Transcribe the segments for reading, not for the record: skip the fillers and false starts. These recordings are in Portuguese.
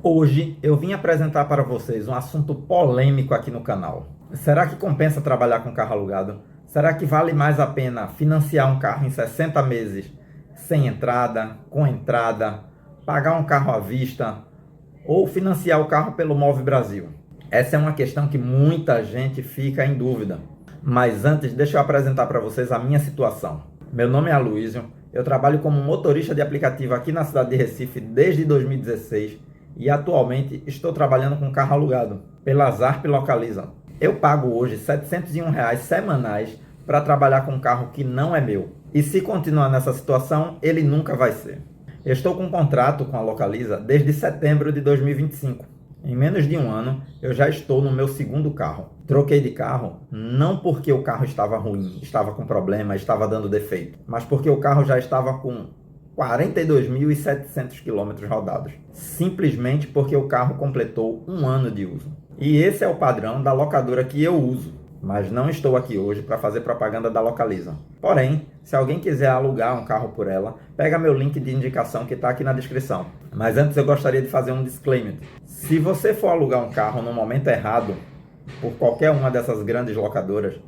Hoje eu vim apresentar para vocês um assunto polêmico aqui no canal. Será que compensa trabalhar com carro alugado? Será que vale mais a pena financiar um carro em 60 meses sem entrada, com entrada, pagar um carro à vista ou financiar o carro pelo Move Brasil? Essa é uma questão que muita gente fica em dúvida. Mas antes, deixa eu apresentar para vocês a minha situação. Meu nome é Aloysio, eu trabalho como motorista de aplicativo aqui na cidade de Recife desde 2016 e atualmente estou trabalhando com carro alugado pela Zarp Localiza. Eu pago hoje R$ 701 semanais para trabalhar com um carro que não é meu. E se continuar nessa situação, ele nunca vai ser. Eu estou com um contrato com a Localiza desde setembro de 2025. Em menos de um ano, eu já estou no meu segundo carro. Troquei de carro não porque o carro estava ruim, estava com problema, estava dando defeito, mas porque o carro já estava com 42.700 km rodados. Simplesmente porque o carro completou um ano de uso. E esse é o padrão da locadora que eu uso. Mas não estou aqui hoje para fazer propaganda da Localiza. Porém, se alguém quiser alugar um carro por ela, pega meu link de indicação que está aqui na descrição. Mas antes eu gostaria de fazer um disclaimer. Se você for alugar um carro no momento errado, por qualquer uma dessas grandes locadoras,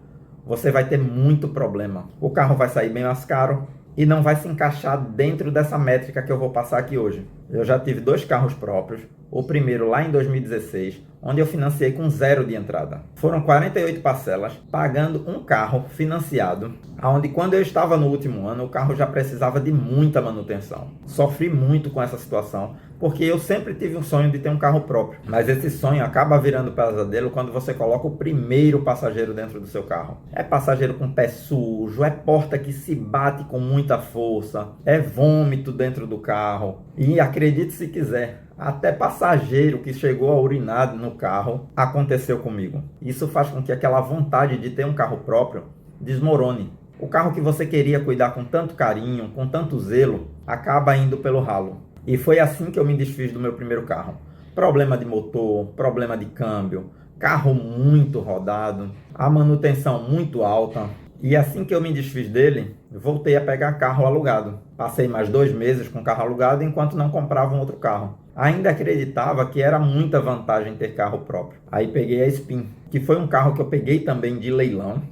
você vai ter muito problema. O carro vai sair bem mais caro e não vai se encaixar dentro dessa métrica que eu vou passar aqui hoje. Eu já tive 2 carros próprios, o primeiro lá em 2016, onde eu financiei com 0 de entrada. Foram 48 parcelas, pagando um carro financiado, onde quando eu estava no último ano, o carro já precisava de muita manutenção. Sofri muito com essa situação, porque eu sempre tive um sonho de ter um carro próprio. Mas esse sonho acaba virando pesadelo quando você coloca o primeiro passageiro dentro do seu carro. É passageiro com pé sujo, é porta que se bate com muita força, é vômito dentro do carro. E acredite se quiser, até passageiro que chegou a urinar no carro aconteceu comigo. Isso faz com que aquela vontade de ter um carro próprio desmorone. O carro que você queria cuidar com tanto carinho, com tanto zelo, acaba indo pelo ralo. E foi assim que eu me desfiz do meu primeiro carro. Problema de motor, problema de câmbio, carro muito rodado, a manutenção muito alta. E assim que eu me desfiz dele, voltei a pegar carro alugado. Passei mais 2 meses com carro alugado enquanto não comprava um outro carro. Ainda acreditava que era muita vantagem ter carro próprio. Aí peguei a Spin, que foi um carro que eu peguei também de leilão.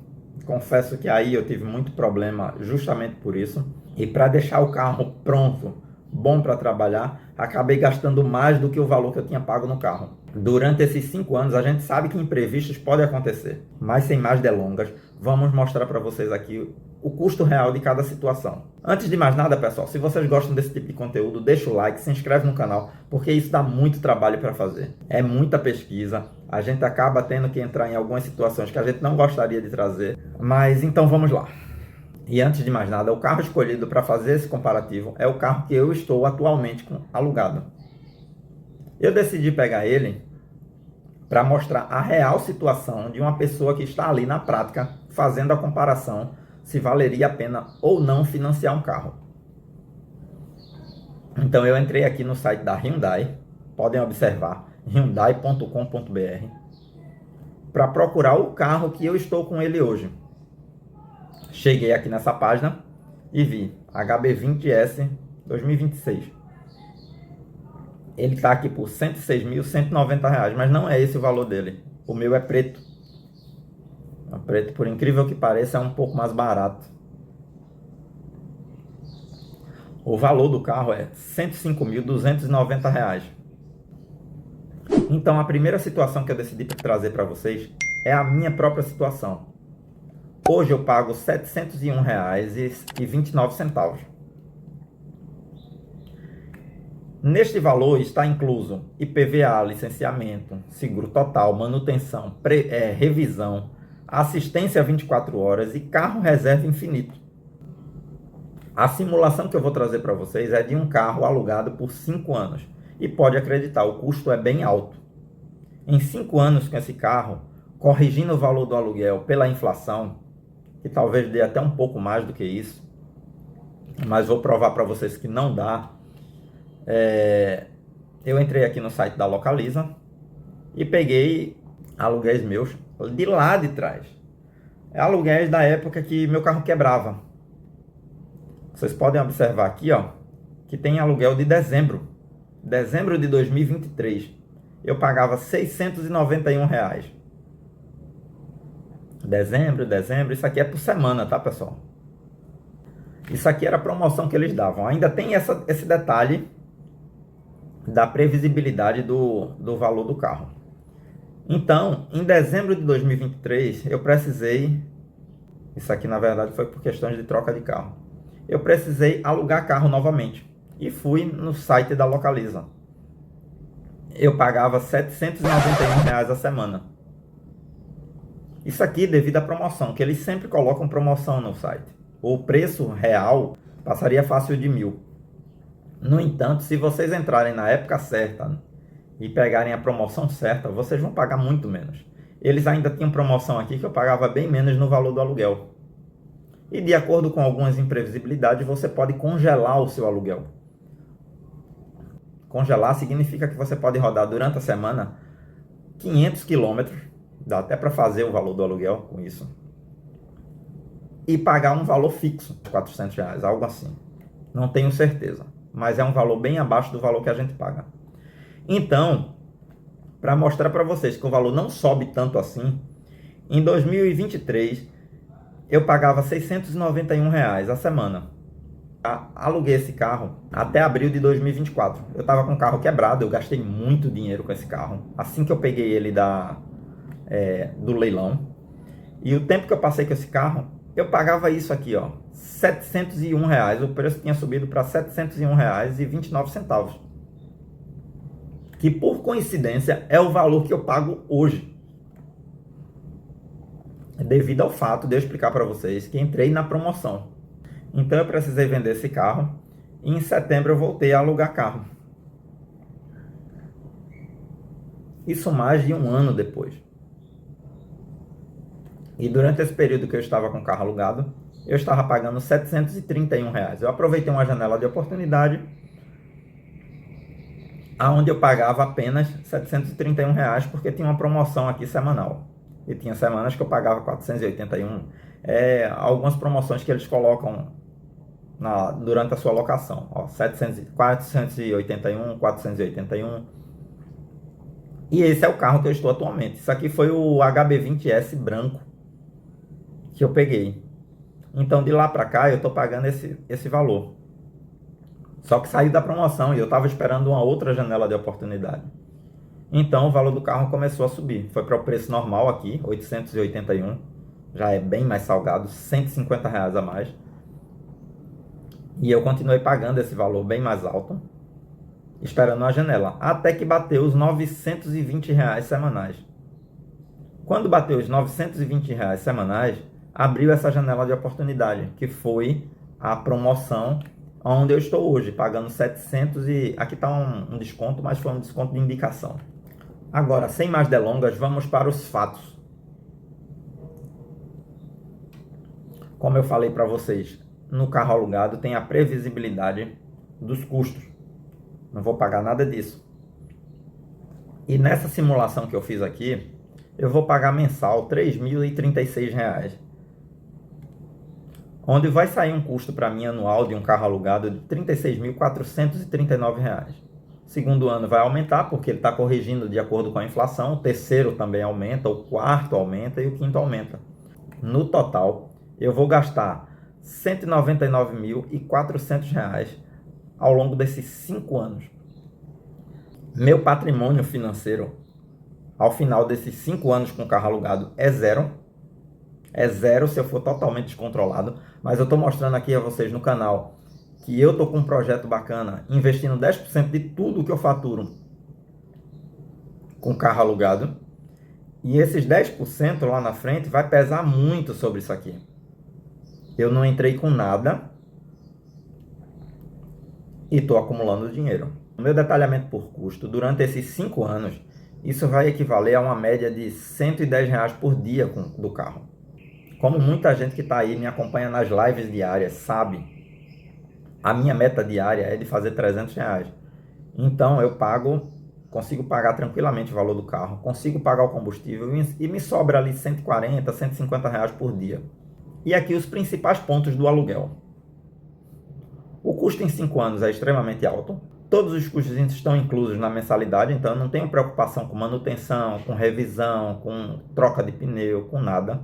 Confesso que aí eu tive muito problema justamente por isso. E para deixar o carro pronto, bom para trabalhar, acabei gastando mais do que o valor que eu tinha pago no carro. Durante esses 5 anos, a gente sabe que imprevistos podem acontecer. Mas sem mais delongas, vamos mostrar para vocês aqui o custo real de cada situação. Antes de mais nada, pessoal, se vocês gostam desse tipo de conteúdo, deixa o like, se inscreve no canal, porque isso dá muito trabalho para fazer. É muita pesquisa, a gente acaba tendo que entrar em algumas situações que a gente não gostaria de trazer. Mas então vamos lá. E antes de mais nada, o carro escolhido para fazer esse comparativo é o carro que eu estou atualmente alugado. Eu decidi pegar ele para mostrar a real situação de uma pessoa que está ali na prática fazendo a comparação se valeria a pena ou não financiar um carro. Então eu entrei aqui no site da Hyundai, podem observar, hyundai.com.br, para procurar o carro que eu estou com ele hoje. Cheguei aqui nessa página e vi HB20S 2026. Ele está aqui por R$ 106.190, mas não é esse o valor dele. O meu é preto. O preto, por incrível que pareça, é um pouco mais barato. O valor do carro é R$ 105.290. Então, a primeira situação que eu decidi trazer para vocês é a minha própria situação. Hoje eu pago R$ 701,29. Neste valor está incluso IPVA, licenciamento, seguro total, manutenção, revisão, assistência 24 horas e carro reserva infinito. A simulação que eu vou trazer para vocês é de um carro alugado por 5 anos. E pode acreditar, o custo é bem alto. Em 5 anos com esse carro, corrigindo o valor do aluguel pela inflação, que talvez dê até um pouco mais do que isso, mas vou provar para vocês que não dá. Eu entrei aqui no site da Localiza e peguei aluguéis meus de lá de trás. Aluguéis da época que meu carro quebrava. Vocês podem observar aqui, ó, que tem aluguel de dezembro. dezembro de 2023, eu pagava R$ 691. Dezembro, isso aqui é por semana, tá, pessoal? Isso aqui era a promoção que eles davam. Ainda tem esse detalhe da previsibilidade do valor do carro. Então, em dezembro de 2023, eu precisei... Isso aqui, na verdade, foi por questões de troca de carro. Eu precisei alugar carro novamente. E fui no site da Localiza. Eu pagava R$ 791 a semana. Isso aqui devido à promoção, que eles sempre colocam promoção no site. O preço real passaria fácil de 1.000. No entanto, se vocês entrarem na época certa e pegarem a promoção certa, vocês vão pagar muito menos. Eles ainda tinham promoção aqui que eu pagava bem menos no valor do aluguel. E de acordo com algumas imprevisibilidades, você pode congelar o seu aluguel. Congelar significa que você pode rodar durante a semana 500 km, dá até para fazer o valor do aluguel com isso, e pagar um valor fixo, R$ 400, algo assim. Não tenho certeza, mas é um valor bem abaixo do valor que a gente paga. Então, para mostrar para vocês que o valor não sobe tanto assim, em 2023 eu pagava R$ 691 a semana. Aluguei esse carro até abril de 2024. Eu estava com o carro quebrado, eu gastei muito dinheiro com esse carro. Assim que eu peguei ele do leilão. E o tempo que eu passei com esse carro, eu pagava isso aqui, ó, R$ 701. O preço tinha subido para R$ 701,29. Que por coincidência é o valor que eu pago hoje. Devido ao fato de eu explicar para vocês que entrei na promoção. Então eu precisei vender esse carro e em setembro eu voltei a alugar carro. Isso mais de um ano depois. E durante esse período que eu estava com o carro alugado, eu estava pagando R$ 731. Eu aproveitei uma janela de oportunidade onde eu pagava apenas R$ 731 porque tinha uma promoção aqui semanal. E tinha semanas que eu pagava 481. Algumas promoções que eles colocam durante a sua locação. Ó, 481, 481. E esse é o carro que eu estou atualmente. Isso aqui foi o HB20S branco que eu peguei. Então de lá para cá eu estou pagando esse valor. Só que saiu da promoção e eu estava esperando uma outra janela de oportunidade. Então o valor do carro começou a subir. Foi para o preço normal aqui, 881. Já é bem mais salgado, R$ 150 a mais. E eu continuei pagando esse valor bem mais alto, esperando a janela, até que bateu os R$ 920 semanais. Quando bateu os R$ 920 semanais, abriu essa janela de oportunidade, que foi a promoção onde eu estou hoje, pagando 700 e... Aqui está um desconto, mas foi um desconto de indicação. Agora, sem mais delongas, vamos para os fatos. Como eu falei para vocês, no carro alugado tem a previsibilidade dos custos. Não vou pagar nada disso. E nessa simulação que eu fiz aqui, eu vou pagar mensal R$ 3.036. Onde vai sair um custo para mim anual de um carro alugado de R$ 36.439. Segundo ano vai aumentar, porque ele está corrigindo de acordo com a inflação. O terceiro também aumenta, o quarto aumenta e o quinto aumenta. No total, eu vou gastar R$ 199.400 ao longo desses 5 anos. Meu patrimônio financeiro, ao final desses 5 anos com carro alugado, é zero. É zero se eu for totalmente descontrolado. Mas eu estou mostrando aqui a vocês no canal que eu estou com um projeto bacana, investindo 10% de tudo que eu faturo com carro alugado. E esses 10% lá na frente vai pesar muito sobre isso aqui. Eu não entrei com nada e estou acumulando dinheiro. O meu detalhamento por custo, durante esses 5 anos, isso vai equivaler a uma média de R$ 110 por dia do carro. Como muita gente que está aí me acompanha nas lives diárias sabe, a minha meta diária é de fazer R$ 300. Então eu consigo pagar tranquilamente o valor do carro, consigo pagar o combustível e me sobra ali R$ 140, R$ 150 por dia. E aqui os principais pontos do aluguel. O custo em 5 anos é extremamente alto. Todos os custos estão inclusos na mensalidade, então eu não tenho preocupação com manutenção, com revisão, com troca de pneu, com nada.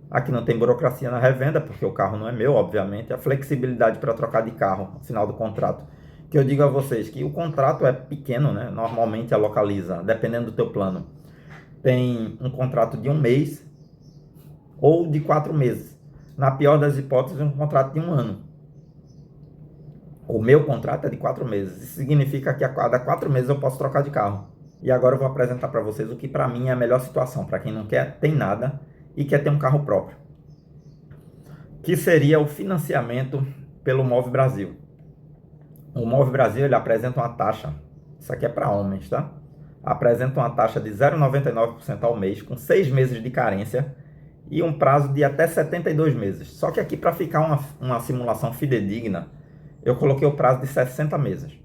Aqui não tem burocracia na revenda, porque o carro não é meu, obviamente. A flexibilidade para trocar de carro no final do contrato. Que eu digo a vocês que o contrato é pequeno, né? Normalmente a Localiza, dependendo do teu plano, tem um contrato de 1 mês ou de 4 meses. Na pior das hipóteses, um contrato de 1 ano. O meu contrato é de 4 meses. Isso significa que a cada 4 meses eu posso trocar de carro. E agora eu vou apresentar para vocês o que para mim é a melhor situação. Para quem não quer, tem nada e quer ter um carro próprio. Que seria o financiamento pelo Move Brasil. O Move Brasil, ele apresenta uma taxa. Isso aqui é para homens, tá? Apresenta uma taxa de 0,99% ao mês, com 6 meses de carência e um prazo de até 72 meses. Só que aqui, para ficar uma simulação fidedigna, eu coloquei o prazo de 60 meses.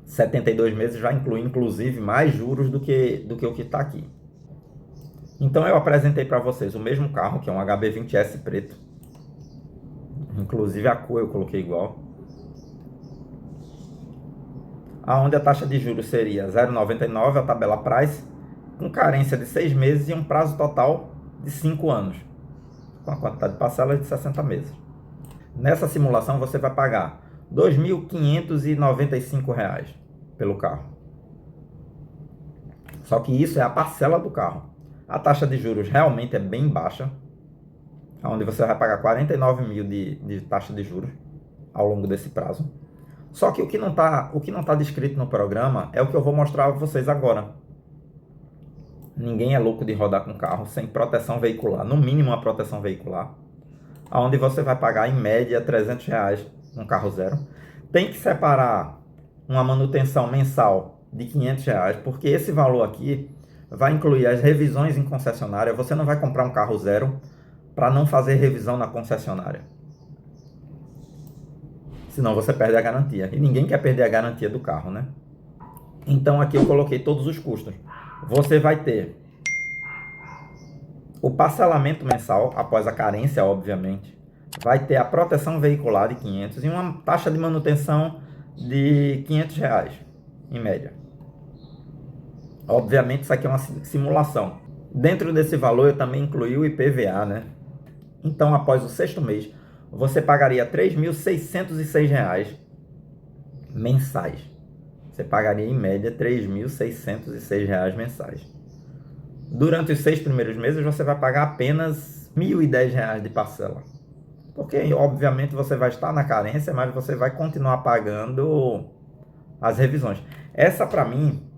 72 meses já inclui, inclusive, mais juros do que o que está aqui. Então, eu apresentei para vocês o mesmo carro, que é um HB20S preto. Inclusive, a cor eu coloquei igual. Onde a taxa de juros seria 0,99, a tabela Price, com carência de 6 meses e um prazo total de 5 anos, com a quantidade de parcelas de 60 meses. Nessa simulação você vai pagar R$ 2.595 pelo carro. Só que isso é a parcela do carro. A taxa de juros realmente é bem baixa, onde você vai pagar 49 mil de taxa de juros ao longo desse prazo. Só que o que não tá descrito no programa é o que eu vou mostrar a vocês agora. Ninguém é louco de rodar com carro sem proteção veicular, no mínimo uma proteção veicular, onde você vai pagar em média R$ 300 num carro zero. Tem que separar uma manutenção mensal de R$ 500, porque esse valor aqui vai incluir as revisões em concessionária. Você não vai comprar um carro zero para não fazer revisão na concessionária. Senão você perde a garantia. E ninguém quer perder a garantia do carro, né? Então aqui eu coloquei todos os custos. Você vai ter o parcelamento mensal, após a carência, obviamente. Vai ter a proteção veicular de 500 e uma taxa de manutenção de R$ 500, em média. Obviamente isso aqui é uma simulação. Dentro desse valor eu também incluí o IPVA, né? Então após o 6º mês, você pagaria R$ 3.606 mensais. Você pagaria em média R$ 3.606 mensais. Durante os 6 primeiros meses você vai pagar apenas R$ 1.010 de parcela. Porque obviamente você vai estar na carência, mas você vai continuar pagando as revisões. Essa para mim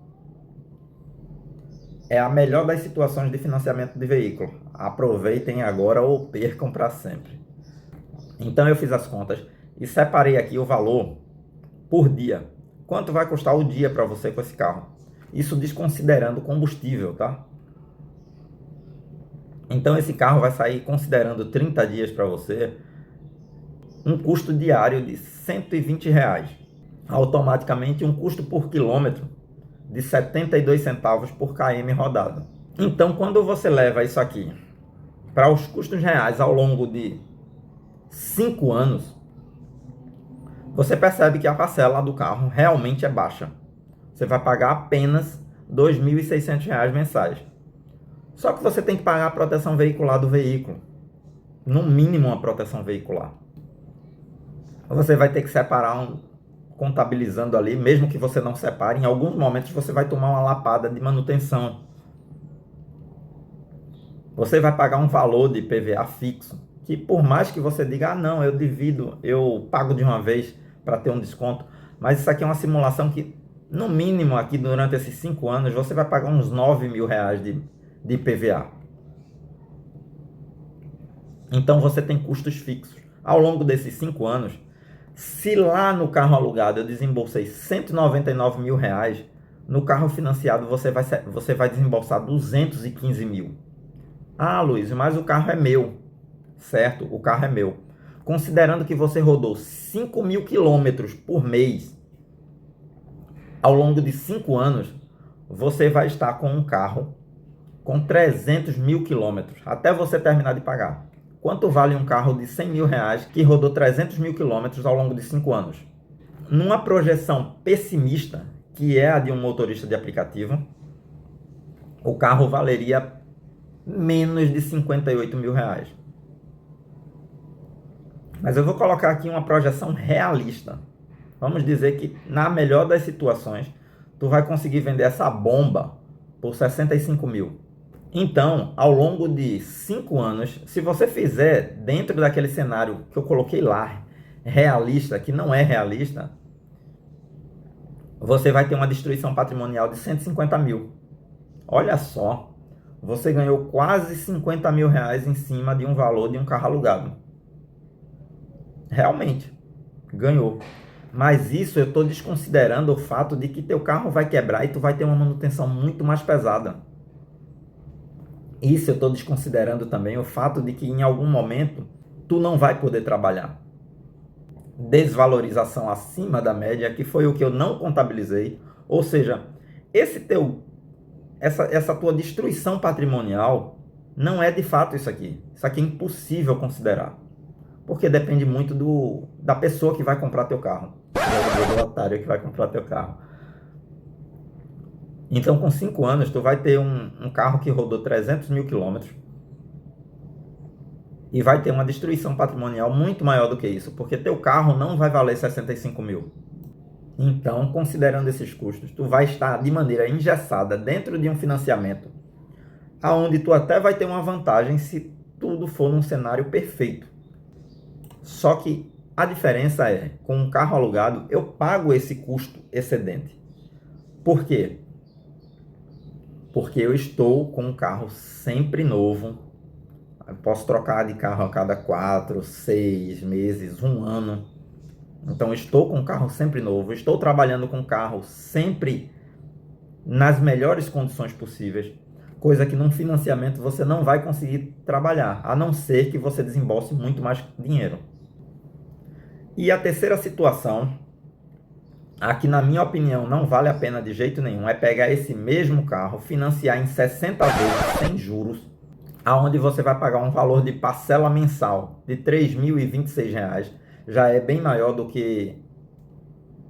é a melhor das situações de financiamento de veículo. Aproveitem agora ou percam para sempre. Então eu fiz as contas e separei aqui o valor por dia. Quanto vai custar o dia para você com esse carro? Isso desconsiderando combustível, tá? Então esse carro vai sair, considerando 30 dias para você, um custo diário de R$ 120. Automaticamente um custo por quilômetro de 72 centavos por km rodado. Então quando você leva isso aqui para os custos reais ao longo de 5 anos, você percebe que a parcela do carro realmente é baixa. Você vai pagar apenas R$ 2.600 mensais. Só que você tem que pagar a proteção veicular do veículo. No mínimo uma proteção veicular. Você vai ter que separar, contabilizando ali, mesmo que você não separe, em alguns momentos você vai tomar uma lapada de manutenção. Você vai pagar um valor de IPVA fixo, que por mais que você diga, não, eu divido, eu pago de uma vez para ter um desconto, mas isso aqui é uma simulação que, no mínimo aqui durante esses 5 anos, você vai pagar uns R$ 9.000 de IPVA. Então você tem custos fixos. Ao longo desses 5 anos, se lá no carro alugado eu desembolsei R$ 199 mil, no carro financiado você vai desembolsar 215 mil. Ah, Luiz, mas o carro é meu. Certo, o carro é meu. Considerando que você rodou 5.000 quilômetros por mês, ao longo de 5 anos, você vai estar com um carro com 300 mil quilômetros, até você terminar de pagar. Quanto vale um carro de R$ 100 mil que rodou 300 mil quilômetros ao longo de 5 anos? numa projeção pessimista, que é a de um motorista de aplicativo, o carro valeria menos de 58 mil reais. Mas eu vou colocar aqui uma projeção realista. Vamos dizer que, na melhor das situações, tu vai conseguir vender essa bomba por 65 mil. Então, ao longo de 5 anos, se você fizer dentro daquele cenário que eu coloquei lá, realista, que não é realista, você vai ter uma destruição patrimonial de 150 mil. Olha só, você ganhou quase 50 mil reais em cima de um valor de um carro alugado. Realmente, ganhou. Mas isso eu estou desconsiderando o fato de que teu carro vai quebrar e tu vai ter uma manutenção muito mais pesada. Isso eu estou desconsiderando também o fato de que em algum momento tu não vai poder trabalhar. Desvalorização acima da média, que foi o que eu não contabilizei. Ou seja, essa tua destruição patrimonial não é de fato isso aqui. Isso aqui é impossível considerar. Porque depende muito da pessoa que vai comprar teu carro. Do otário que vai comprar teu carro. Então, com 5 anos, tu vai ter um carro que rodou 300 mil quilômetros e vai ter uma destruição patrimonial muito maior do que isso, porque teu carro não vai valer 65 mil. Então, considerando esses custos, tu vai estar de maneira engessada dentro de um financiamento, aonde tu até vai ter uma vantagem se tudo for num cenário perfeito. Só que a diferença é, com um carro alugado, eu pago esse custo excedente. Por quê? Porque eu estou com um carro sempre novo. Eu posso trocar de carro a cada 4, 6 meses, 1 ano. Então, estou com um carro sempre novo. Estou trabalhando com um carro sempre nas melhores condições possíveis. Coisa que num financiamento você não vai conseguir trabalhar, a não ser que você desembolse muito mais dinheiro. E a terceira situação, aqui na minha opinião não vale a pena de jeito nenhum, é pegar esse mesmo carro, financiar em 60 vezes sem juros, aonde você vai pagar um valor de parcela mensal de R$ 3.026, já é bem maior do que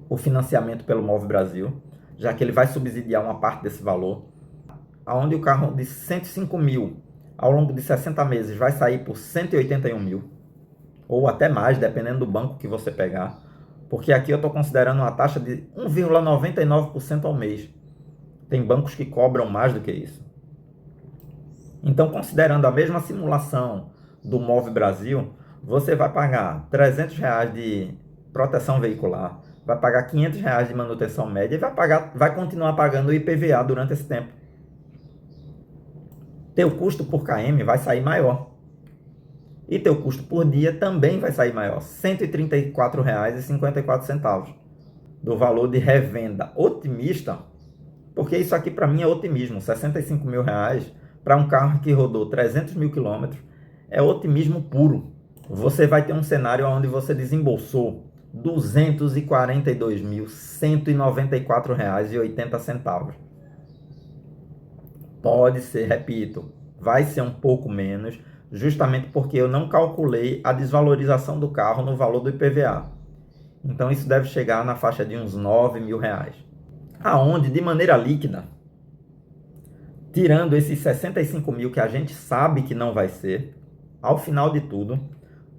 o financiamento pelo Move Brasil, já que ele vai subsidiar uma parte desse valor, aonde o carro de 105 mil ao longo de 60 meses vai sair por 181 mil, ou até mais, dependendo do banco que você pegar, porque aqui eu estou considerando uma taxa de 1,99% ao mês. Tem bancos que cobram mais do que isso. Então, considerando a mesma simulação do Move Brasil, você vai pagar R$ 300 de proteção veicular, vai pagar R$ 500 de manutenção média e vai continuar pagando o IPVA durante esse tempo. Teu custo por km vai sair maior. E teu custo por dia também vai sair maior, R$ 134,54 do valor de revenda otimista, porque isso aqui para mim é otimismo. 65 mil reais para um carro que rodou 300 mil quilômetros é otimismo puro. Você vai ter um cenário onde você desembolsou R$ 242.194,80. Pode ser, repito, vai ser um pouco menos, justamente porque eu não calculei a desvalorização do carro no valor do IPVA. Então isso deve chegar na faixa de uns R$ 9 mil. Aonde, de maneira líquida, tirando esses 65 mil que a gente sabe que não vai ser, ao final de tudo,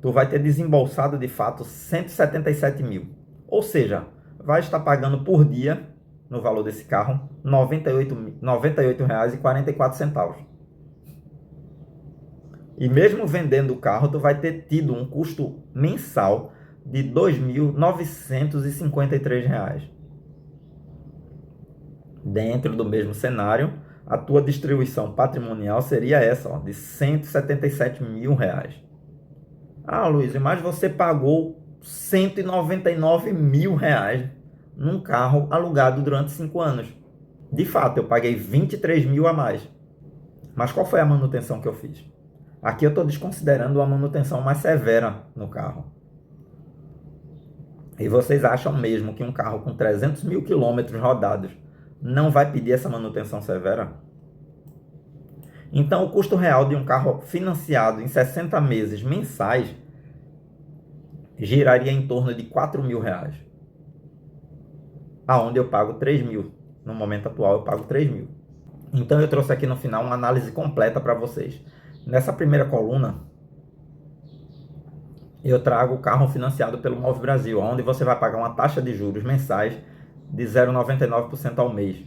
tu vai ter desembolsado de fato 177 mil. Ou seja, vai estar pagando por dia, no valor desse carro, R$ 98,44. E mesmo vendendo o carro, tu vai ter tido um custo mensal de R$ 2.953. Dentro do mesmo cenário, a tua distribuição patrimonial seria essa, ó, de R$ 177 mil. Ah, Luiz, mas você pagou R$ 199 mil num carro alugado durante 5 anos. De fato, eu paguei 23 mil a mais. Mas qual foi a manutenção que eu fiz? Aqui eu estou desconsiderando uma manutenção mais severa no carro. E vocês acham mesmo que um carro com 300 mil quilômetros rodados não vai pedir essa manutenção severa? Então, o custo real de um carro financiado em 60 meses mensais giraria em torno de R$ 4 mil. aonde eu pago 3 mil. No momento atual eu pago 3 mil. Então eu trouxe aqui no final uma análise completa para vocês. Nessa primeira coluna, eu trago o carro financiado pelo Move Brasil, onde você vai pagar uma taxa de juros mensais de 0,99% ao mês.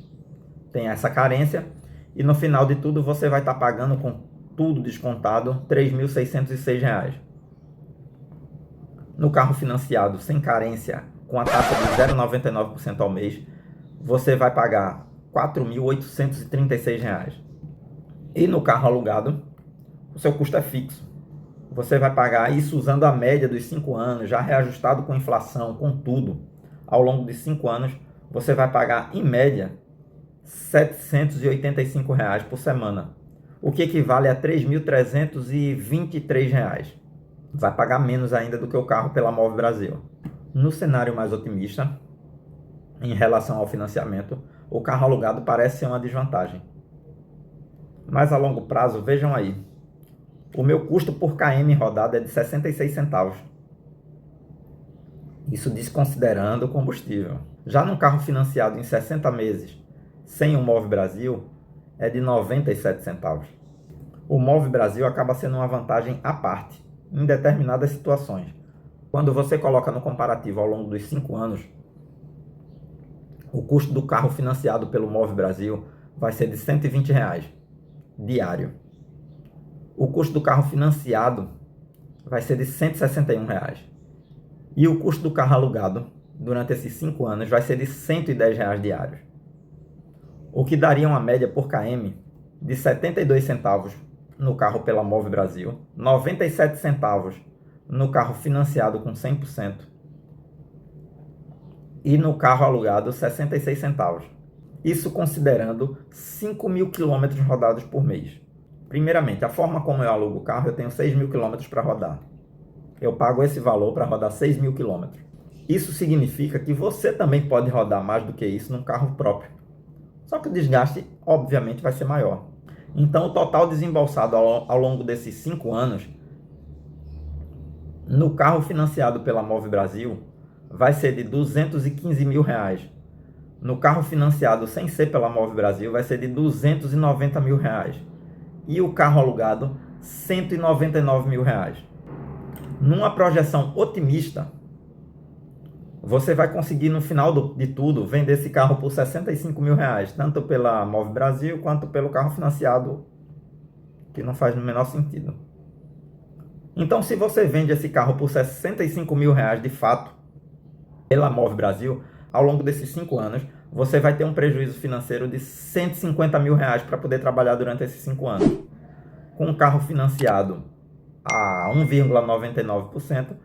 Tem essa carência e no final de tudo você vai estar pagando, com tudo descontado, R$ 3.606. No carro financiado sem carência, com a taxa de 0,99% ao mês, você vai pagar R$ 4.836. E no carro alugado, o seu custo é fixo. Você vai pagar isso usando a média dos 5 anos, já reajustado com inflação, com tudo. Ao longo de 5 anos, você vai pagar, em média, R$ 785 por semana, o que equivale a R$ 3.323. Vai pagar menos ainda do que o carro pela Move Brasil. No cenário mais otimista, em relação ao financiamento, o carro alugado parece ser uma desvantagem. Mas a longo prazo, vejam aí, o meu custo por km rodado é de 66 centavos. Isso desconsiderando o combustível. Já num carro financiado em 60 meses, sem o Move Brasil, é de 97 centavos. O Move Brasil acaba sendo uma vantagem à parte, em determinadas situações. Quando você coloca no comparativo ao longo dos 5 anos, o custo do carro financiado pelo Move Brasil vai ser de R$ 120 diário. O custo do carro financiado vai ser de R$ 161. E o custo do carro alugado, durante esses 5 anos, vai ser de R$ 110 diários. O que daria uma média por km de 72 centavos no carro pela Move Brasil, 97 centavos no carro financiado com 100% e no carro alugado 66 centavos. Isso considerando 5.000 quilômetros rodados por mês. Primeiramente, a forma como eu alugo o carro, eu tenho 6.000 quilômetros para rodar. Eu pago esse valor para rodar 6.000 quilômetros. Isso significa que você também pode rodar mais do que isso num carro próprio. Só que o desgaste, obviamente, vai ser maior. Então, o total desembolsado ao longo desses 5 anos, no carro financiado pela Move Brasil, vai ser de R$ 215 mil. No carro financiado sem ser pela Move Brasil, vai ser de R$ 290 mil. E o carro alugado, R$ 199 mil. Numa projeção otimista, você vai conseguir no final de tudo vender esse carro por R$ 65 mil, tanto pela Move Brasil quanto pelo carro financiado, que não faz no menor sentido. Então, se você vende esse carro por R$ 65 mil de fato pela Move Brasil, ao longo desses 5 anos, você vai ter um prejuízo financeiro de R$ 150 mil para poder trabalhar durante esses 5 anos. Com um carro financiado a 1,99%,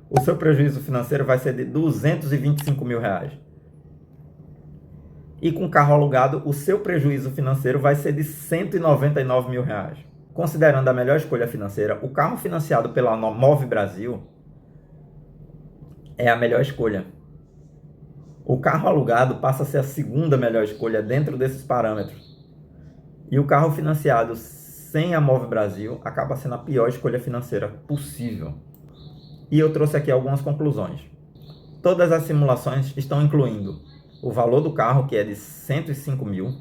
o seu prejuízo financeiro vai ser de R$ 225 mil. E com carro alugado, o seu prejuízo financeiro vai ser de R$ 199 mil. Considerando a melhor escolha financeira, o carro financiado pela Move Brasil é a melhor escolha. O carro alugado passa a ser a segunda melhor escolha dentro desses parâmetros. E o carro financiado sem a Move Brasil acaba sendo a pior escolha financeira possível. E eu trouxe aqui algumas conclusões. Todas as simulações estão incluindo o valor do carro, que é de 105 mil,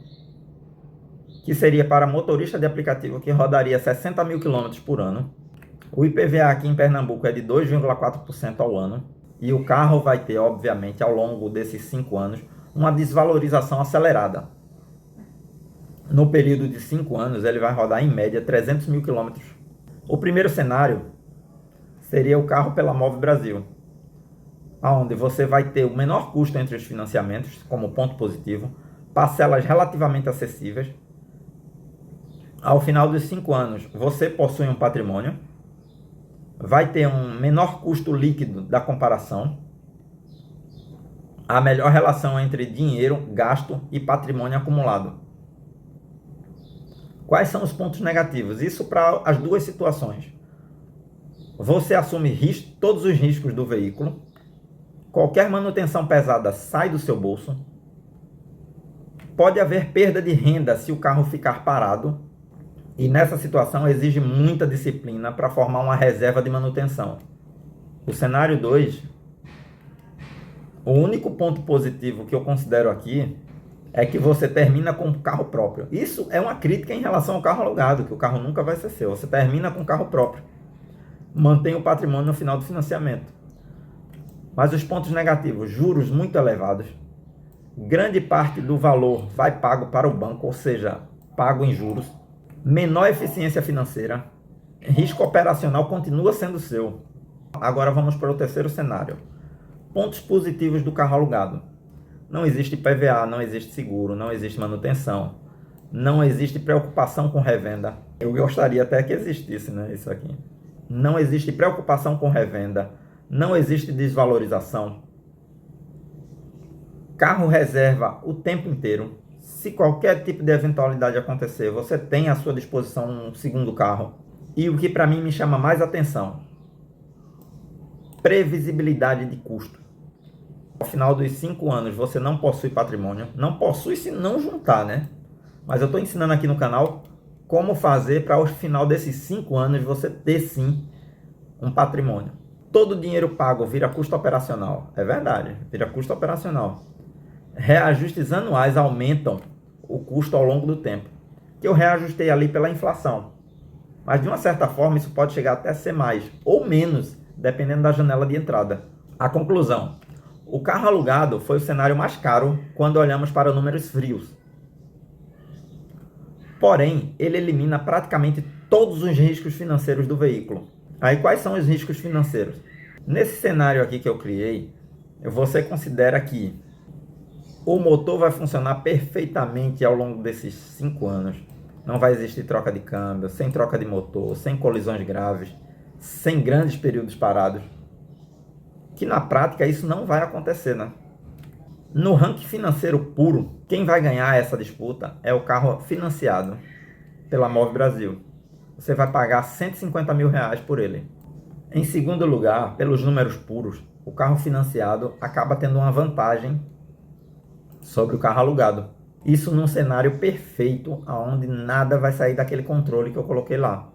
que seria para motorista de aplicativo que rodaria 60 mil quilômetros por ano. O IPVA aqui em Pernambuco é de 2,4% ao ano. E o carro vai ter, obviamente, ao longo desses 5 anos, uma desvalorização acelerada. No período de 5 anos, ele vai rodar, em média, 300 mil quilômetros. O primeiro cenário seria o carro pela Move Brasil, onde você vai ter o menor custo entre os financiamentos, como ponto positivo, parcelas relativamente acessíveis. Ao final dos 5 anos, você possui um patrimônio, vai ter um menor custo líquido da comparação, a melhor relação entre dinheiro, gasto e patrimônio acumulado. Quais são os pontos negativos? Isso para as duas situações. Você assume todos os riscos do veículo, qualquer manutenção pesada sai do seu bolso, pode haver perda de renda se o carro ficar parado, e nessa situação exige muita disciplina para formar uma reserva de manutenção. O cenário 2, O único ponto positivo que eu considero aqui é que você termina com um carro próprio. Isso é uma crítica em relação ao carro alugado, que o carro nunca vai ser seu. Você termina com um carro próprio. Mantém o patrimônio no final do financiamento. Mas os pontos negativos, juros muito elevados. Grande parte do valor vai pago para o banco, ou seja, pago em juros. Menor eficiência financeira. Risco operacional continua sendo seu. Agora vamos para o terceiro cenário. Pontos positivos do carro alugado. Não existe PVA, não existe seguro, não existe manutenção. Não existe preocupação com revenda. Eu gostaria até que existisse, né, isso aqui. Não existe preocupação com revenda. Não existe desvalorização. Carro reserva o tempo inteiro. Se qualquer tipo de eventualidade acontecer, você tem à sua disposição um segundo carro. E o que para mim me chama mais atenção: previsibilidade de custo. Ao final dos 5 anos você não possui patrimônio. Não possui se não juntar, né? Mas eu estou ensinando aqui no canal como fazer para ao final desses 5 anos você ter sim um patrimônio. Todo dinheiro pago vira custo operacional. É verdade, vira custo operacional. Reajustes anuais aumentam o custo ao longo do tempo. Que eu reajustei ali pela inflação. Mas de uma certa forma isso pode chegar até a ser mais ou menos, dependendo da janela de entrada. A conclusão: o carro alugado foi o cenário mais caro quando olhamos para números frios. Porém, ele elimina praticamente todos os riscos financeiros do veículo. Aí, quais são os riscos financeiros? Nesse cenário aqui que eu criei, você considera que o motor vai funcionar perfeitamente ao longo desses 5 anos. Não vai existir troca de câmbio, sem troca de motor, sem colisões graves, sem grandes períodos parados. Que na prática isso não vai acontecer, né? No ranking financeiro puro, quem vai ganhar essa disputa é o carro financiado pela Move Brasil. Você vai pagar R$150 mil por ele. Em segundo lugar, pelos números puros, o carro financiado acaba tendo uma vantagem sobre o carro alugado. Isso num cenário perfeito, onde nada vai sair daquele controle que eu coloquei lá.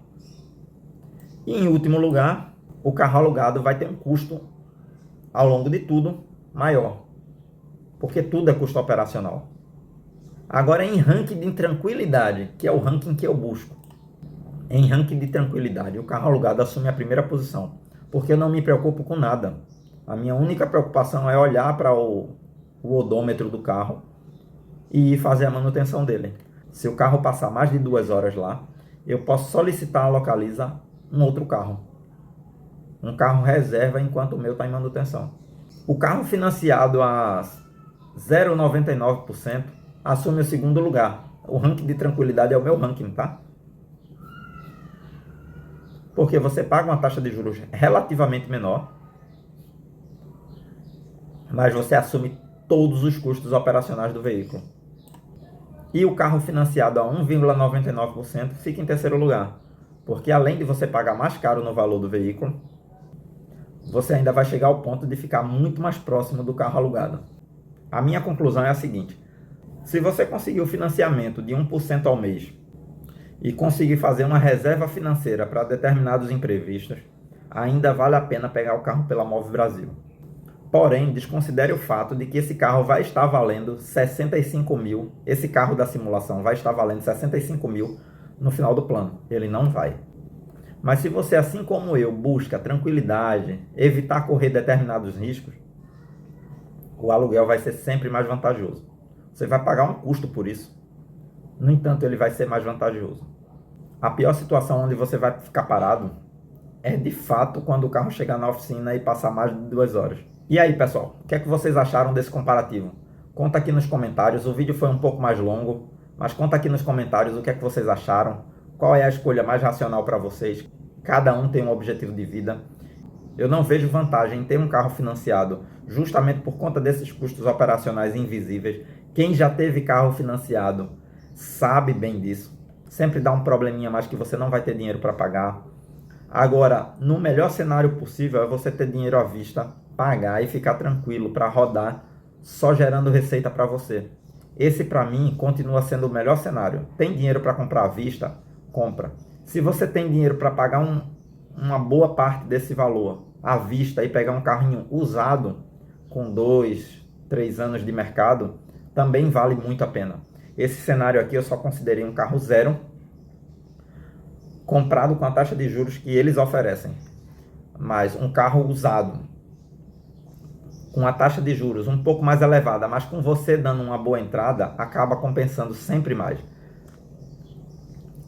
E em último lugar, o carro alugado vai ter um custo, ao longo de tudo, maior. Porque tudo é custo operacional. Agora, em ranking de tranquilidade, que é o ranking que eu busco. Em ranking de tranquilidade, o carro alugado assume a primeira posição. Porque eu não me preocupo com nada. A minha única preocupação é olhar para o odômetro do carro e fazer a manutenção dele. Se o carro passar mais de 2 horas lá, eu posso solicitar a Localiza um outro carro. Um carro reserva enquanto o meu está em manutenção. O carro financiado a 0,99% assume o segundo lugar. O ranking de tranquilidade é o meu ranking, tá? Porque você paga uma taxa de juros relativamente menor, mas você assume todos os custos operacionais do veículo. E o carro financiado a 1,99% fica em terceiro lugar, porque além de você pagar mais caro no valor do veículo, você ainda vai chegar ao ponto de ficar muito mais próximo do carro alugado. A minha conclusão é a seguinte: se você conseguir o financiamento de 1% ao mês e conseguir fazer uma reserva financeira para determinados imprevistos, ainda vale a pena pegar o carro pela Move Brasil. Porém, desconsidere o fato de que esse carro vai estar valendo 65 mil, esse carro da simulação vai estar valendo 65 mil no final do plano. Ele não vai. Mas se você, assim como eu, busca tranquilidade, evitar correr determinados riscos, o aluguel vai ser sempre mais vantajoso. Você vai pagar um custo por isso. No entanto, ele vai ser mais vantajoso. A pior situação onde você vai ficar parado é de fato quando o carro chegar na oficina e passar mais de 2 horas. E aí, pessoal, o que é que vocês acharam desse comparativo? Conta aqui nos comentários. O vídeo foi um pouco mais longo, mas conta aqui nos comentários o que é que vocês acharam. Qual é a escolha mais racional para vocês? Cada um tem um objetivo de vida. Eu não vejo vantagem em ter um carro financiado, justamente por conta desses custos operacionais invisíveis. Quem já teve carro financiado sabe bem disso. Sempre dá um probleminha mais que você não vai ter dinheiro para pagar. Agora, no melhor cenário possível é você ter dinheiro à vista, pagar e ficar tranquilo para rodar, só gerando receita para você. Esse, para mim, continua sendo o melhor cenário. Tem dinheiro para comprar à vista? Compra. Se você tem dinheiro para pagar uma boa parte desse valor à vista e pegar um carrinho usado, com 2, 3 anos de mercado, também vale muito a pena. Esse cenário aqui eu só considerei um carro zero, comprado com a taxa de juros que eles oferecem. Mas um carro usado, com a taxa de juros um pouco mais elevada, mas com você dando uma boa entrada, acaba compensando sempre mais.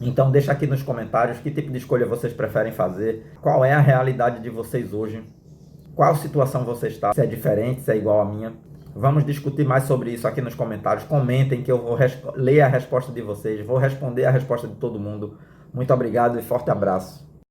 Então deixa aqui nos comentários que tipo de escolha vocês preferem fazer, qual é a realidade de vocês hoje, qual situação você está, se é diferente, se é igual à minha. Vamos discutir mais sobre isso aqui nos comentários. Comentem que eu vou ler a resposta de vocês, vou responder a resposta de todo mundo. Muito obrigado e forte abraço.